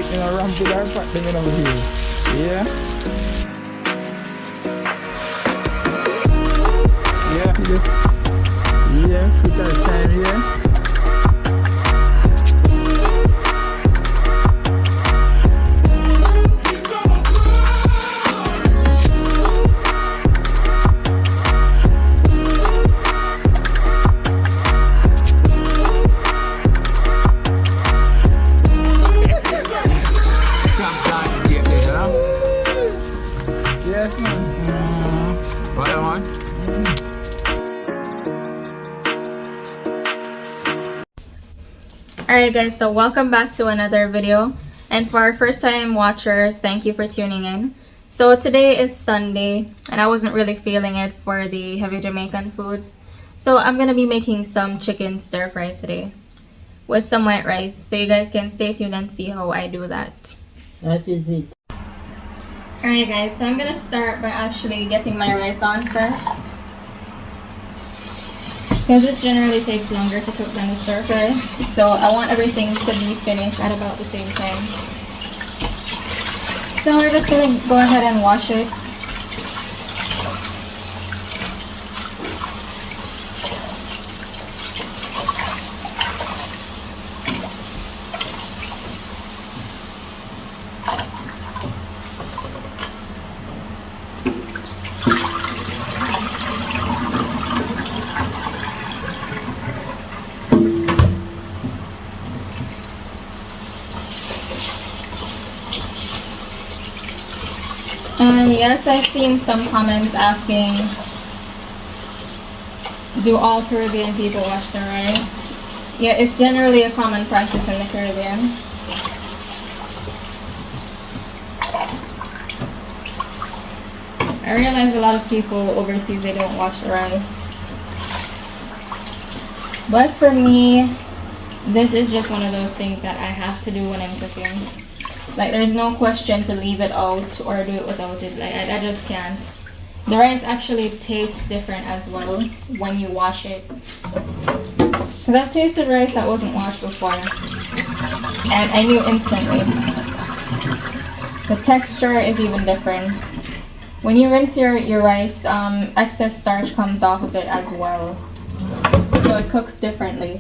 it in a ramp with our pack them in over here. Yeah. Yeah. Yeah, put that time here. Alright guys, so welcome back to another video, and for our first time watchers, thank you for tuning in. So today is Sunday and I wasn't really feeling it for the heavy Jamaican foods, so I'm gonna be making some chicken stir fry today with some white rice, so you guys can stay tuned and see how I do that. That is it. Alright guys, so I'm gonna start by actually getting my rice on first, because this generally takes longer to cook than the stir fry, so I want everything to be finished at about the same time. So we're just going to go ahead and wash it. And yes, I've seen some comments asking, do all Caribbean people wash their rice? Yeah, it's generally a common practice in the Caribbean. I realize a lot of people overseas, they don't wash the rice. But for me, this is just one of those things that I have to do when I'm cooking. Like, there's no question to leave it out or do it without it. Like, I just can't. The rice actually tastes different as well when you wash it. Because I've tasted rice that wasn't washed before, and I knew instantly. The texture is even different. When you rinse your rice, excess starch comes off of it as well. So it cooks differently.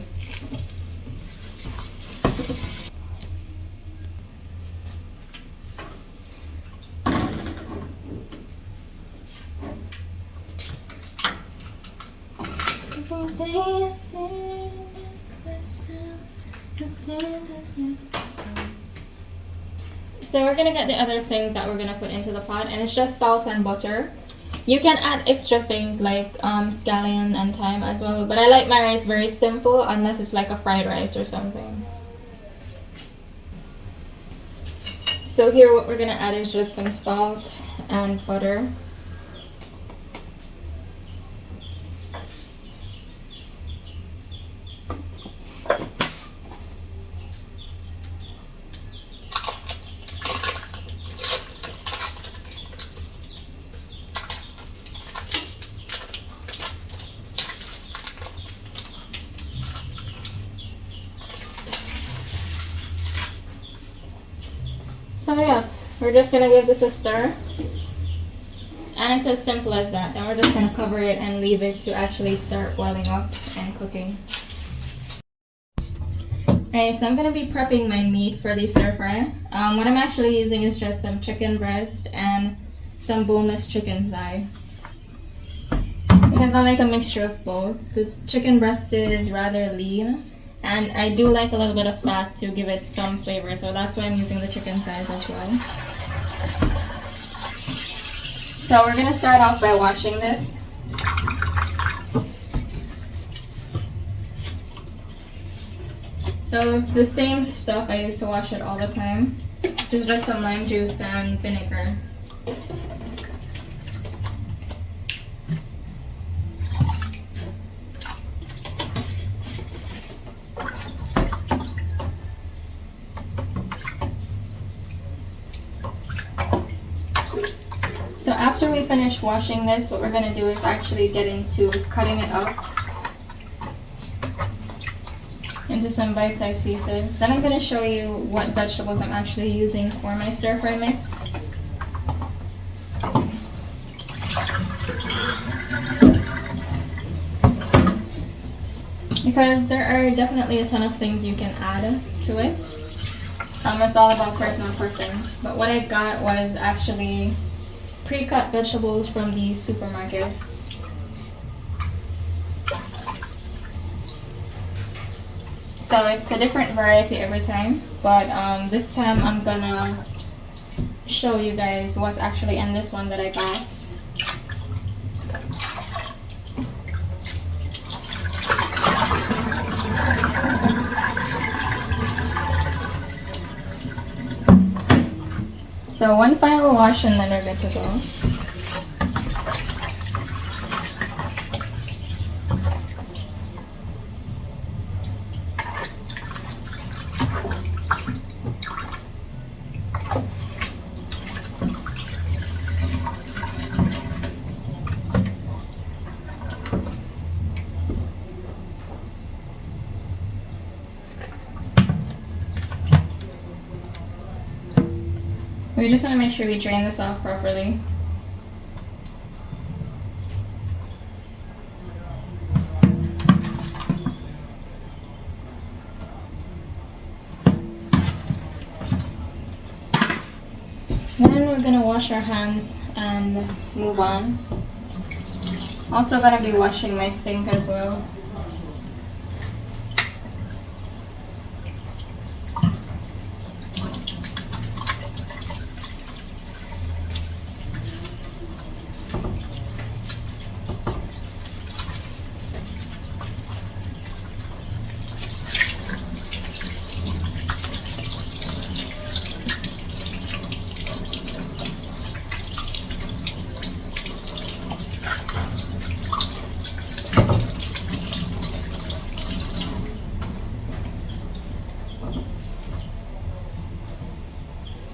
So we're gonna get the other things that we're gonna put into the pot, and it's just salt and butter. You can add extra things like scallion and thyme as well, but I like my rice very simple unless it's like a fried rice or something. So here what we're gonna add is just some salt and butter. So yeah, we're just gonna give this a stir, and it's as simple as that. Then we're just gonna cover it and leave it to actually start boiling up and cooking. Alright, so I'm gonna be prepping my meat for the stir fry. What I'm actually using is just some chicken breast and some boneless chicken thigh, because I like a mixture of both. The chicken breast is rather lean, and I do like a little bit of fat to give it some flavor, so that's why I'm using the chicken thighs as well. So we're gonna start off by washing this. So it's the same stuff I used to wash it all the time. There's just some lime juice and vinegar. So after we finish washing this, what we're going to do is actually get into cutting it up into into some bite-sized pieces. Then I'm gonna show you what vegetables I'm actually using for my stir-fry mix. Because there are definitely a ton of things you can add to it. It's all about personal preference. But what I got was actually pre-cut vegetables from the supermarket. So it's a different variety every time, but this time I'm gonna show you guys what's actually in this one that I got. So one final wash and then we're good to go. We just want to make sure we drain this off properly. Then we're gonna wash our hands and move on. Also gonna be washing my sink as well.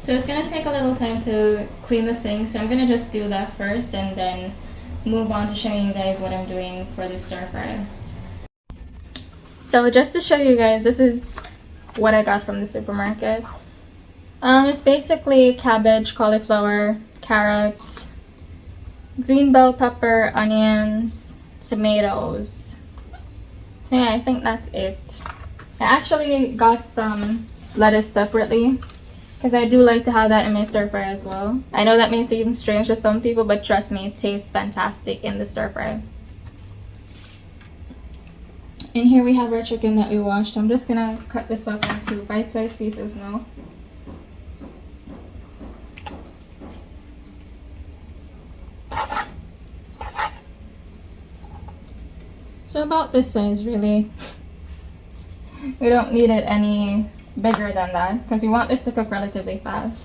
So it's gonna take a little time to clean the sink, so I'm gonna just do that first and then move on to showing you guys what I'm doing for the stir fry. So just to show you guys, this is what I got from the supermarket. It's basically cabbage, cauliflower, carrot, green bell pepper, onions, tomatoes. So yeah, I think that's it. I actually got some lettuce separately, because I do like to have that in my stir fry as well. I know that may seem strange to some people, but trust me, it tastes fantastic in the stir fry. And here we have our chicken that we washed. I'm just gonna cut this up into bite-sized pieces now. So about this size, really. We don't need it any bigger than that because we want this to cook relatively fast.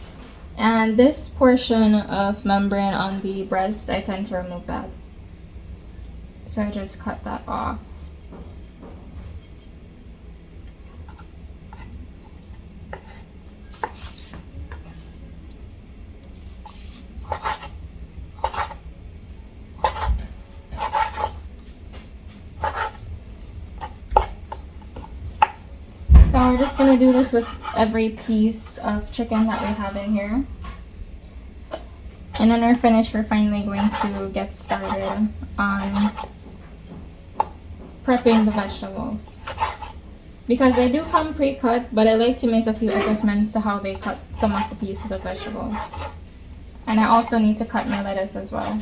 And this portion of membrane on the breast, I tend to remove that. So I just cut that off. So we're just gonna do this with every piece of chicken that we have in here. And then we're finished, we're finally going to get started on prepping the vegetables. Because they do come pre-cut, but I like to make a few adjustments to how they cut some of the pieces of vegetables. And I also need to cut my lettuce as well.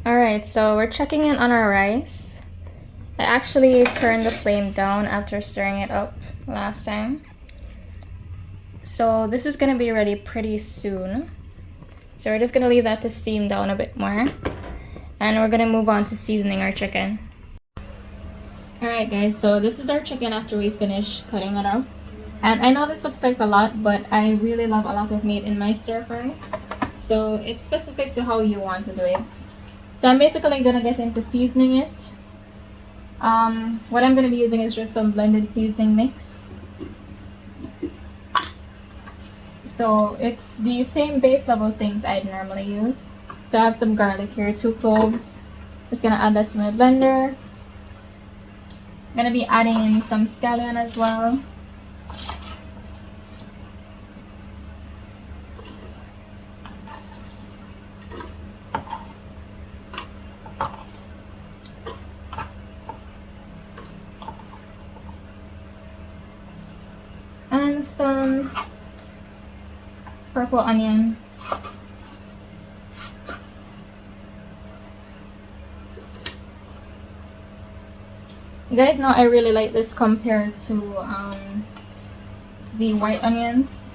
Alright, so we're checking in on our rice. I actually turned the flame down after stirring it up last time. So this is going to be ready pretty soon. So we're just going to leave that to steam down a bit more. And we're going to move on to seasoning our chicken. Alright guys, so this is our chicken after we finish cutting it up. And I know this looks like a lot, but I really love a lot of meat in my stir fry. So it's specific to how you want to do it. So I'm basically gonna get into seasoning it. What I'm going to be using is just some blended seasoning mix. So it's the same base level things I'd normally use. So I have some garlic here, 2 cloves. Just going to add that to my blender. I'm going to be adding in some scallion as well. And some purple onion. You guys know I really like this compared to the white onions.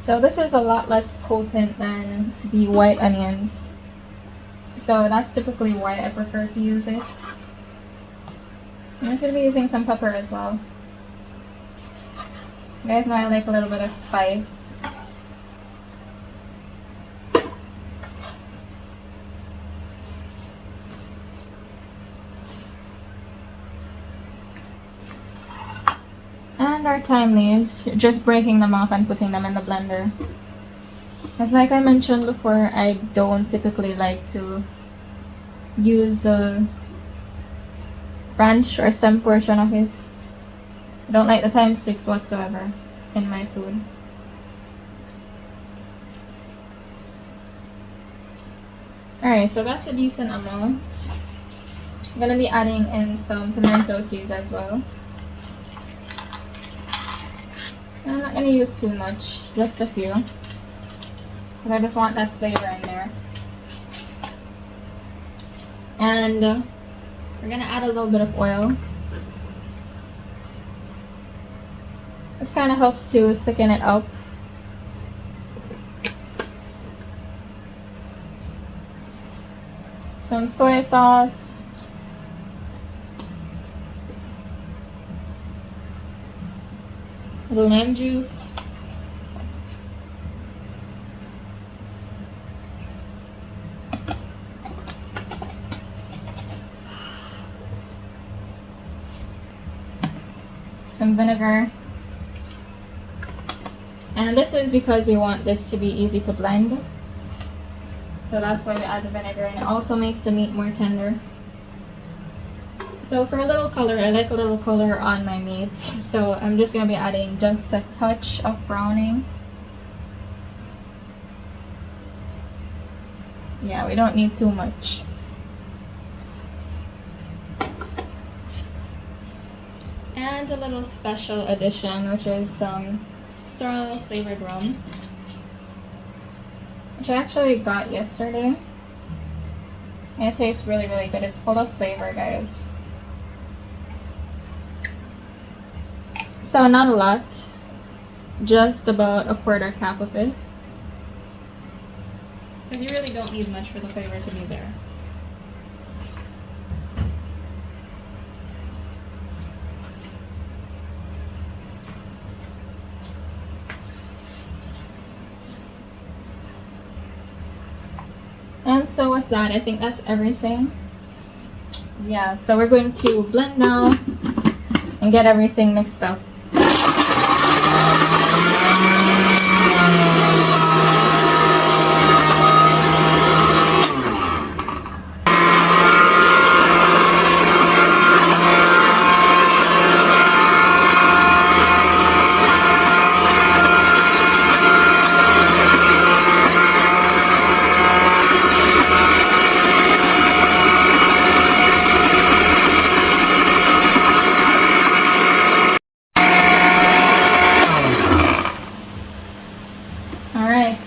So this is a lot less potent than the white onions. So that's typically why I prefer to use it. I'm just going to be using some pepper as well. You guys know I like a little bit of spice. And our thyme leaves, just breaking them off and putting them in the blender. As like I mentioned before, I don't typically like to use the branch or stem portion of it. I don't like the thyme sticks whatsoever in my food. Alright, so that's a decent amount. I'm gonna be adding in some pimento seeds as well. I'm not gonna use too much, just a few, because I just want that flavor in there. And we're gonna add a little bit of oil. This kind of helps to thicken it up. Some soy sauce. A little lime juice. Some vinegar. And this is because we want this to be easy to blend. So that's why we add the vinegar, and it also makes the meat more tender. So for a little color, I like a little color on my meat. So I'm just going to be adding just a touch of browning. Yeah, we don't need too much. And a little special addition, which is some sorrel flavored rum, which I actually got yesterday. And it tastes really, really good. It's full of flavor, guys. So not a lot, just about a 1/4 cup of it, because you really don't need much for the flavor to be there. And so with that, I think that's everything. Yeah, so we're going to blend now and get everything mixed up.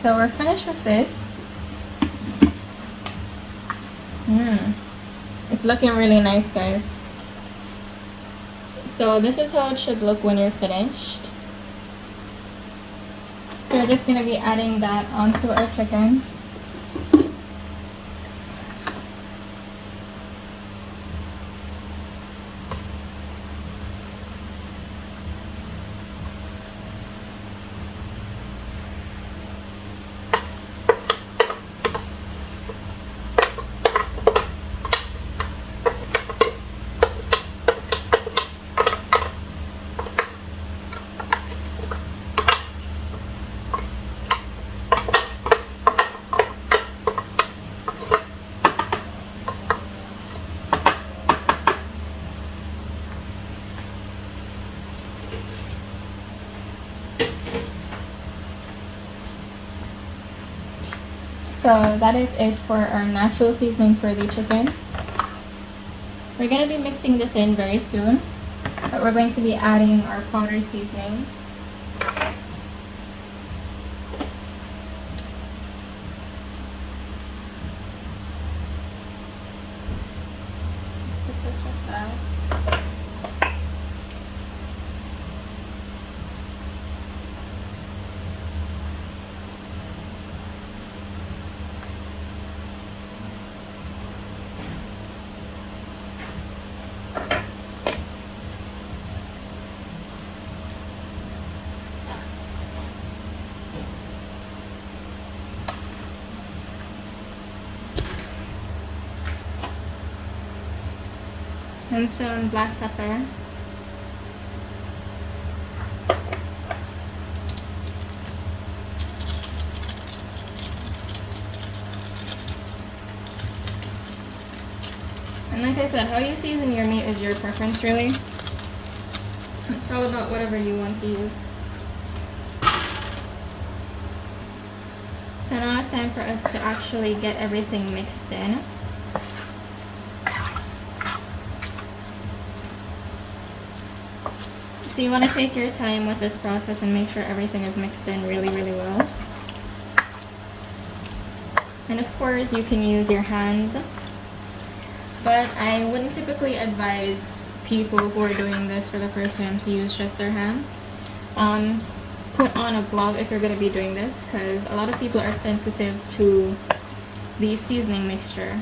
So we're finished with this. It's looking really nice, guys. So this is how it should look when you're finished. So we're just going to be adding that onto our chicken. So that is it for our natural seasoning for the chicken. We're going to be mixing this in very soon, but we're going to be adding our powdered seasoning. Just a touch of that. And some black pepper. And like I said, how you season your meat is your preference, really. It's all about whatever you want to use. So now it's time for us to actually get everything mixed in. So you want to take your time with this process and make sure everything is mixed in really, really well. And of course you can use your hands, but I wouldn't typically advise people who are doing this for the first time to use just their hands. Put on a glove if you're going to be doing this, because a lot of people are sensitive to the seasoning mixture.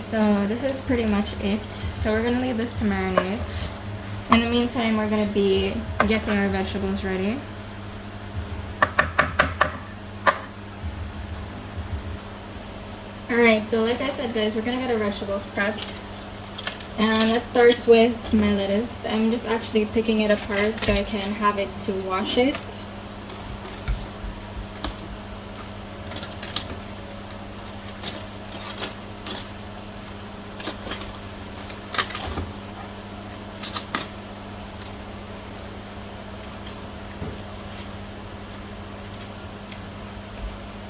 So this is pretty much it. So we're gonna leave this to marinate. In the meantime, we're gonna be getting our vegetables ready. Alright, so like I said guys, we're gonna get our vegetables prepped. And that starts with my lettuce. I'm just actually picking it apart so I can have it to wash it.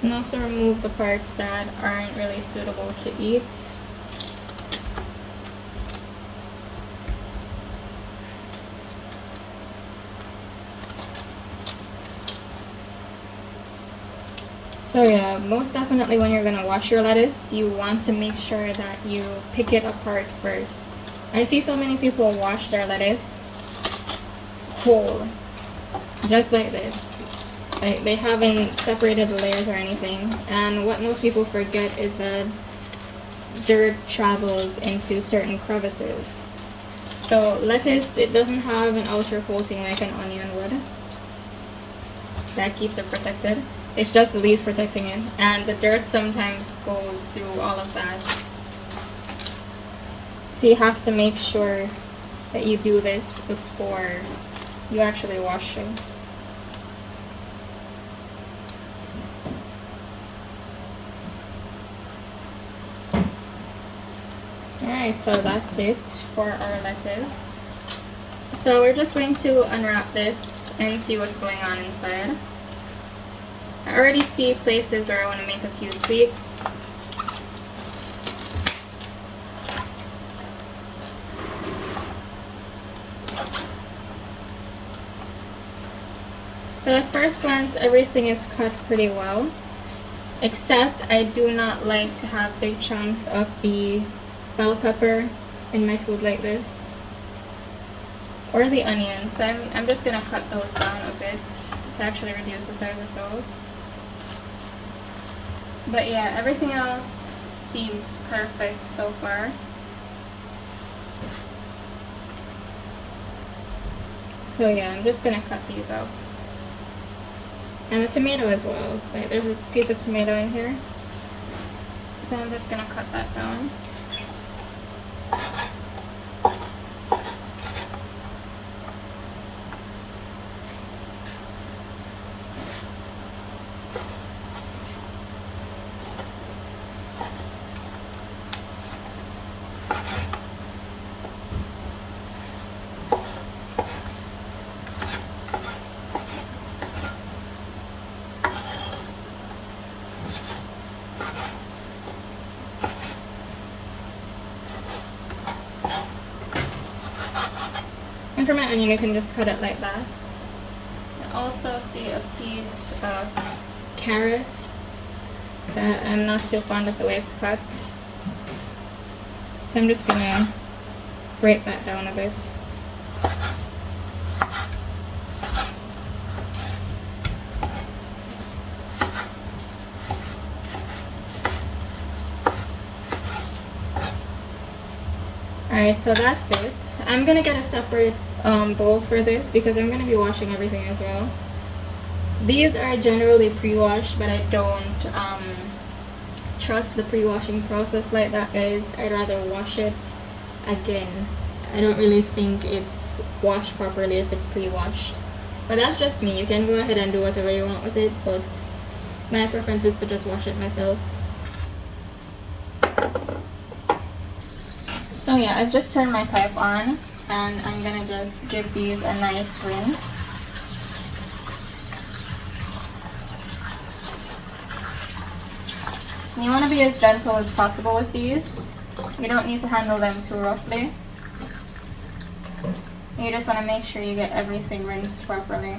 And also remove the parts that aren't really suitable to eat. So yeah, most definitely when you're gonna wash your lettuce, you want to make sure that you pick it apart first. I see so many people wash their lettuce whole, just like this. Like they haven't separated the layers or anything. And what most people forget is that dirt travels into certain crevices. So lettuce, it doesn't have an outer coating like an onion would. That keeps it protected. It's just the leaves protecting it. And the dirt sometimes goes through all of that. So you have to make sure that you do this before you actually wash it. Alright, so that's it for our lettuce. So we're just going to unwrap this and see what's going on inside. I already see places where I want to make a few tweaks. So at first glance, everything is cut pretty well, except I do not like to have big chunks of the bell pepper in my food like this, or the onions. So I'm just gonna cut those down a bit to actually reduce the size of those. But yeah, everything else seems perfect so far. So yeah, I'm just gonna cut these out. And the tomato as well. Like there's a piece of tomato in here. So I'm just gonna cut that down. And for my onion, you can just cut it like that. I also see a piece of carrot that I'm not too fond of the way it's cut. So I'm just gonna break that down a bit. Alright, so that's it. I'm gonna get a separate bowl for this because I'm gonna be washing everything as well. These are generally pre-washed, but I don't trust the pre-washing process like that, guys. I'd rather wash it again. I don't really think it's washed properly if it's pre-washed. But that's just me. You can go ahead and do whatever you want with it, but my preference is to just wash it myself. So yeah, I've just turned my pipe on and I'm gonna just give these a nice rinse. You want to be as gentle as possible with these. You don't need to handle them too roughly. You just want to make sure you get everything rinsed properly.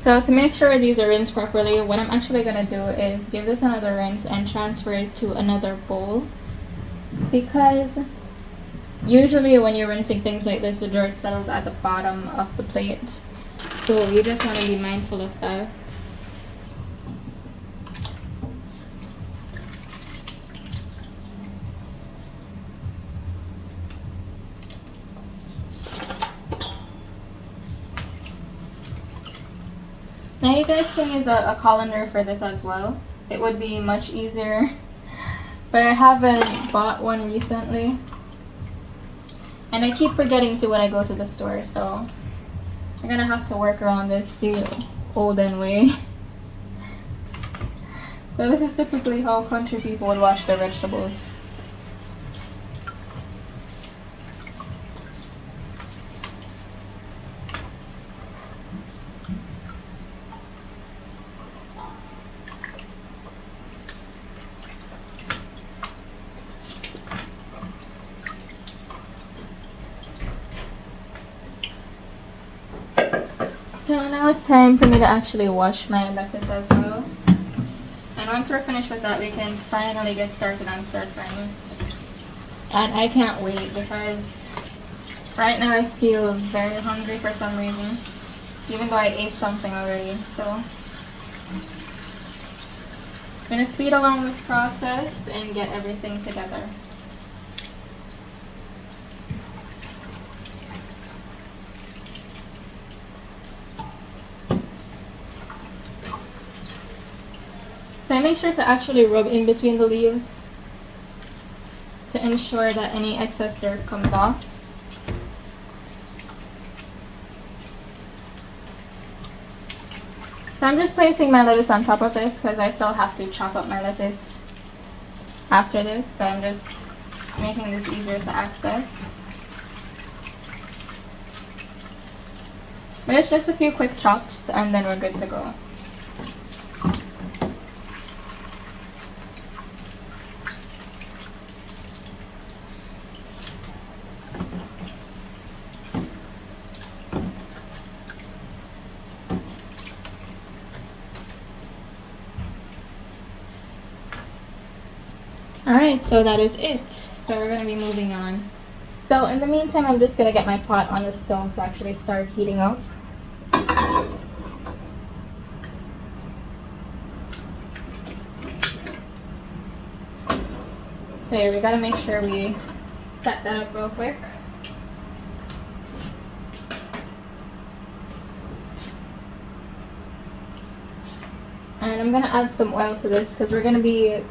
So to make sure these are rinsed properly, what I'm actually going to do is give this another rinse and transfer it to another bowl. Because usually when you're rinsing things like this, the dirt settles at the bottom of the plate. So you just want to be mindful of that. Now you guys can use a colander for this as well. It would be much easier, but I haven't bought one recently. And I keep forgetting to when I go to the store, so I'm gonna have to work around this the olden way. So this is typically how country people would wash their vegetables. So now it's time for me to actually wash my lettuce as well. And once we're finished with that, we can finally get started on stir frying. And I can't wait because right now I feel very hungry for some reason, even though I ate something already. So I'm gonna speed along this process and get everything together. So I make sure to actually rub in between the leaves to ensure that any excess dirt comes off. So I'm just placing my lettuce on top of this because I still have to chop up my lettuce after this. So I'm just making this easier to access. But it's just a few quick chops and then we're good to go. Alright, so that is it. So we're going to be moving on. So in the meantime, I'm just going to get my pot on the stove to actually start heating up. So yeah, we got to make sure we set that up real quick. And I'm going to add some oil to this because we're going to be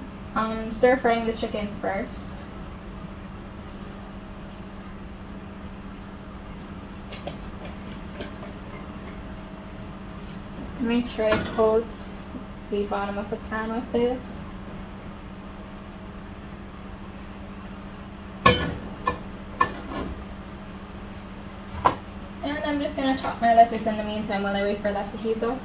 stir frying the chicken first. Make sure I coat the bottom of the pan with this. And I'm just gonna chop my lettuce in the meantime while I wait for that to heat up.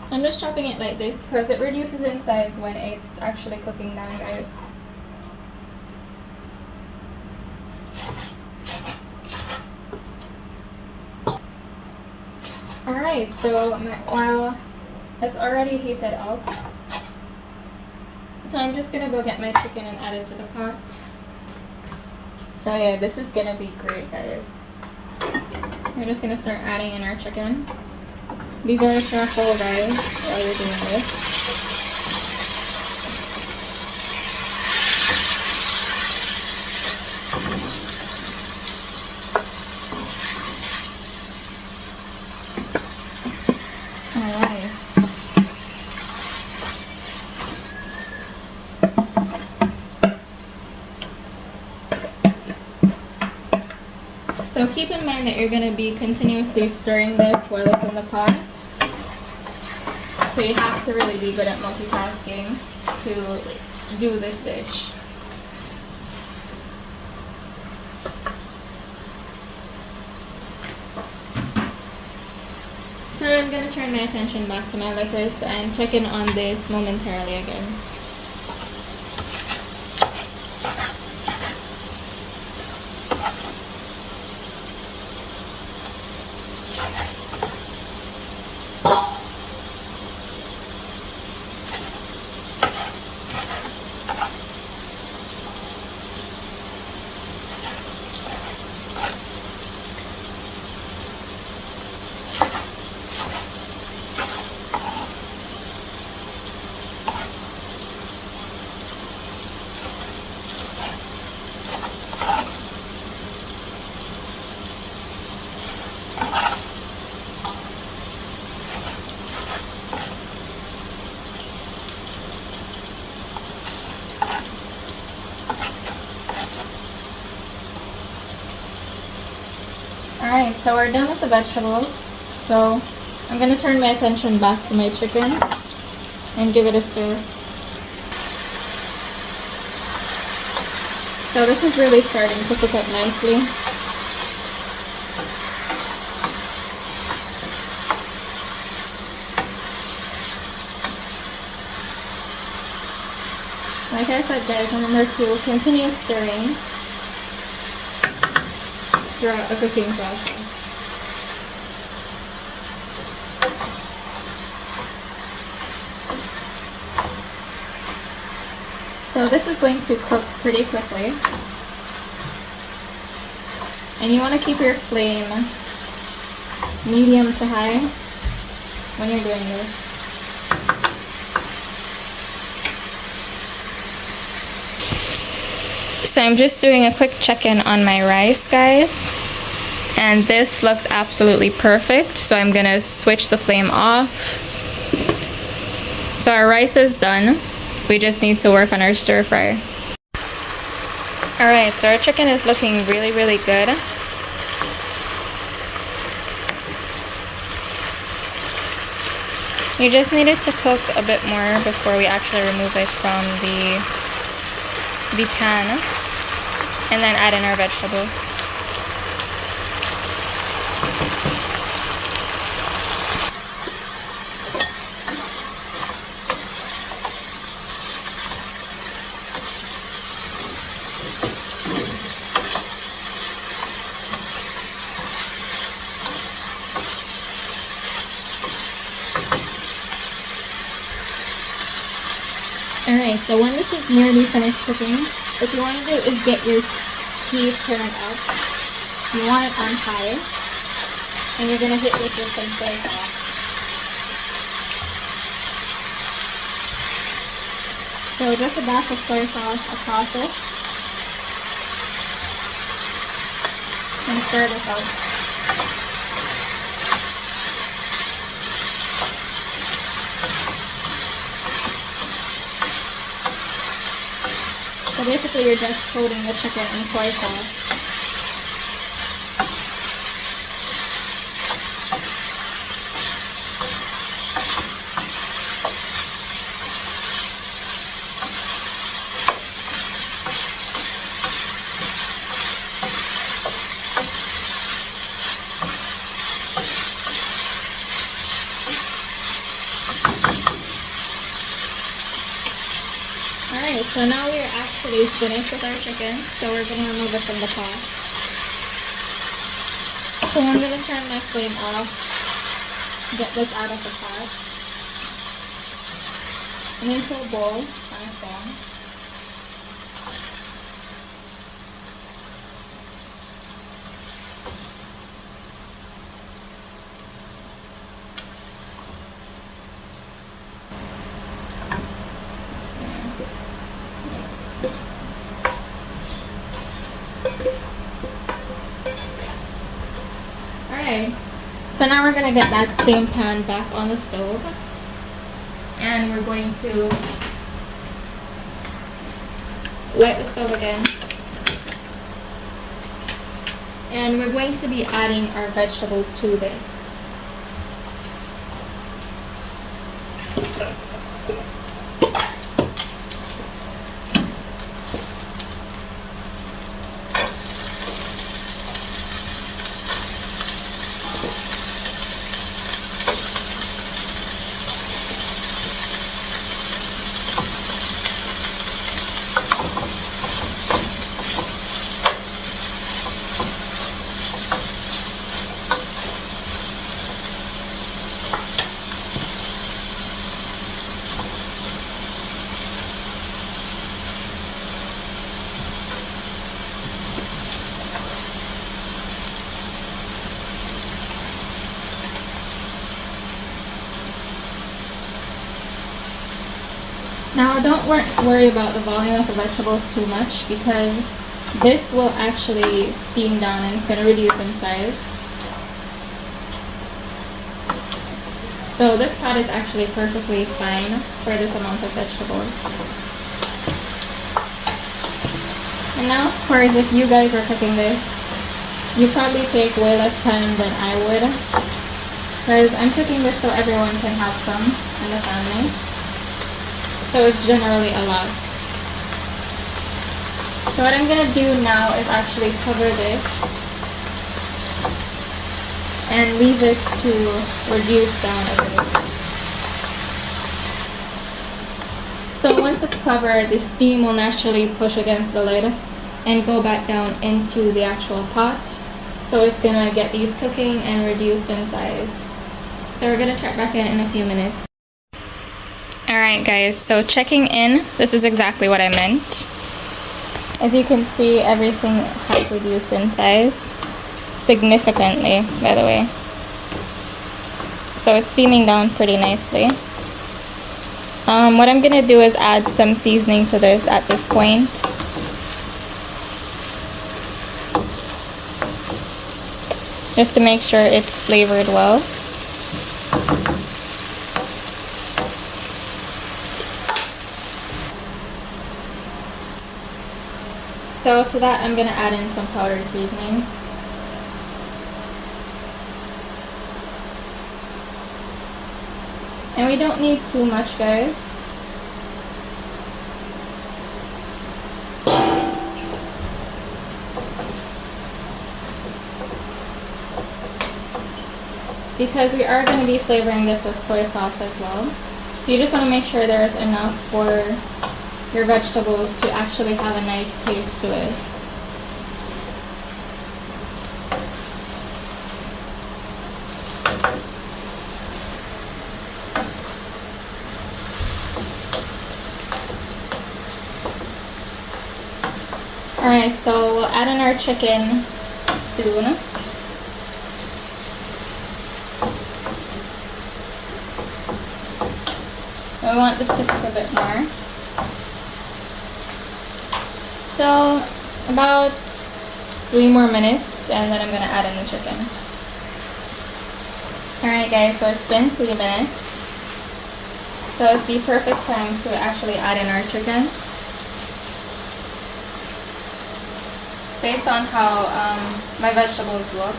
I'm just chopping it like this because it reduces in size when it's actually cooking down, guys. Alright, so my oil has already heated up. So I'm just gonna go get my chicken and add it to the pot. So yeah, this is gonna be great, guys. We're just gonna start adding in our chicken. Be very careful, guys, while you're doing this. Alright. So keep in mind that you're going to be continuously stirring this while it's in the pot. So you have to really be good at multitasking to do this dish. So I'm going to turn my attention back to my lettuce and check in on this momentarily again. Alright, so we're done with the vegetables. So I'm going to turn my attention back to my chicken and give it a stir. So this is really starting to cook up nicely. Like I said, guys, remember to continue stirring throughout the cooking process. So this is going to cook pretty quickly. And you want to keep your flame medium to high when you're doing this. So I'm just doing a quick check-in on my rice, guys. And this looks absolutely perfect. So I'm gonna switch the flame off. So our rice is done. We just need to work on our stir fry. Alright, so our chicken is looking really, really good. You just need it to cook a bit more before we actually remove it from the pan. And then add in our vegetables. Alright, so when this is nearly finished cooking, what you want to do is get your heat turned up. You want it on high. And you're going to hit this with some soy sauce. So just a dash of soy sauce across it. And stir this out. So basically you're just coating the chicken in soy sauce. So now we're actually finished with our chicken, so we're gonna remove it from the pot. So I'm gonna turn my flame off, get this out of the pot, and into a bowl on a pan. Alright, so now we're gonna get that same pan back on the stove, and we're going to light the stove again, and we're going to be adding our vegetables to this. Now don't worry about the volume of the vegetables too much, because this will actually steam down and it's going to reduce in size. So this pot is actually perfectly fine for this amount of vegetables. And now, of course, if you guys are cooking this, you probably take way less time than I would, because I'm cooking this so everyone can have some in the family. So it's generally a lot. So what I'm gonna do now is actually cover this and leave it to reduce down a bit. So once it's covered, the steam will naturally push against the lid and go back down into the actual pot. So it's gonna get these cooking and reduced in size. So we're gonna check back in a few minutes. Alright guys, so checking in, this is exactly what I meant. As you can see, everything has reduced in size significantly, by the way. So it's steaming down pretty nicely. What I'm gonna do is add some seasoning to this at this point. Just to make sure it's flavored well. So to that, I'm going to add in some powdered seasoning. And we don't need too much, guys. Because we are going to be flavoring this with soy sauce as well. You just want to make sure there is enough for your vegetables to actually have a nice taste to it. Alright, so we'll add in our chicken soon. We want this to cook a bit more. So about 3 more minutes, and then I'm going to add in the chicken. Alright guys, so it's been 3 minutes. So it's the perfect time to actually add in our chicken. Based on how my vegetables look.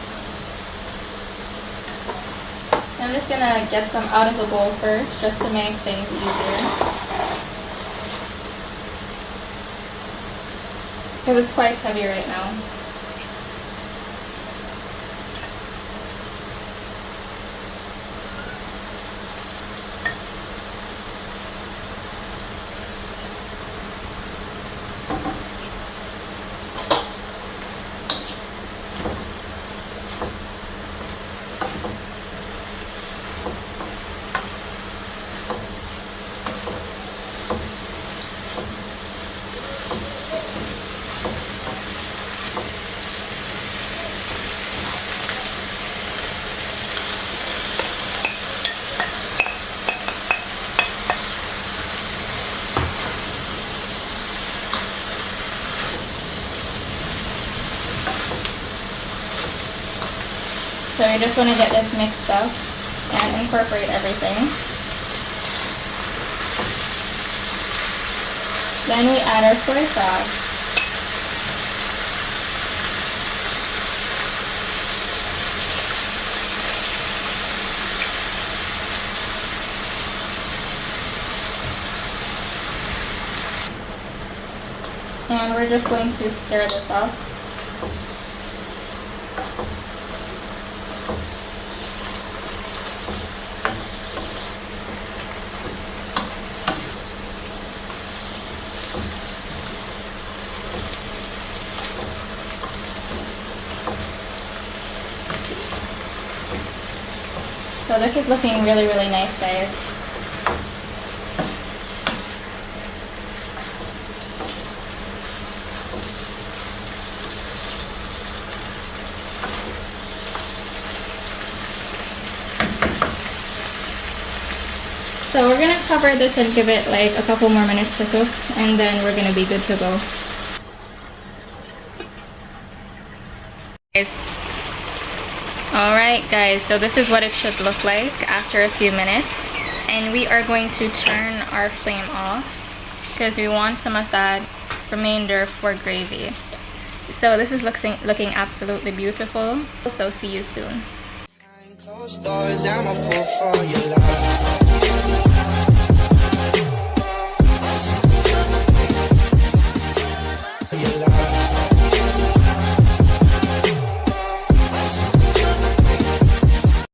I'm just going to get some out of the bowl first, just to make things easier. Because it's quite heavy right now. So you just want to get this mixed up and incorporate everything. Then we add our soy sauce. And we're just going to stir this up. So this is looking really, really nice, guys. So we're gonna cover this and give it like a couple more minutes to cook, and then we're gonna be good to go. Alright guys, so this is what it should look like after a few minutes. And we are going to turn our flame off because we want some of that remainder for gravy. So this is looking absolutely beautiful. So see you soon. Closed doors, I'm a fool for your love.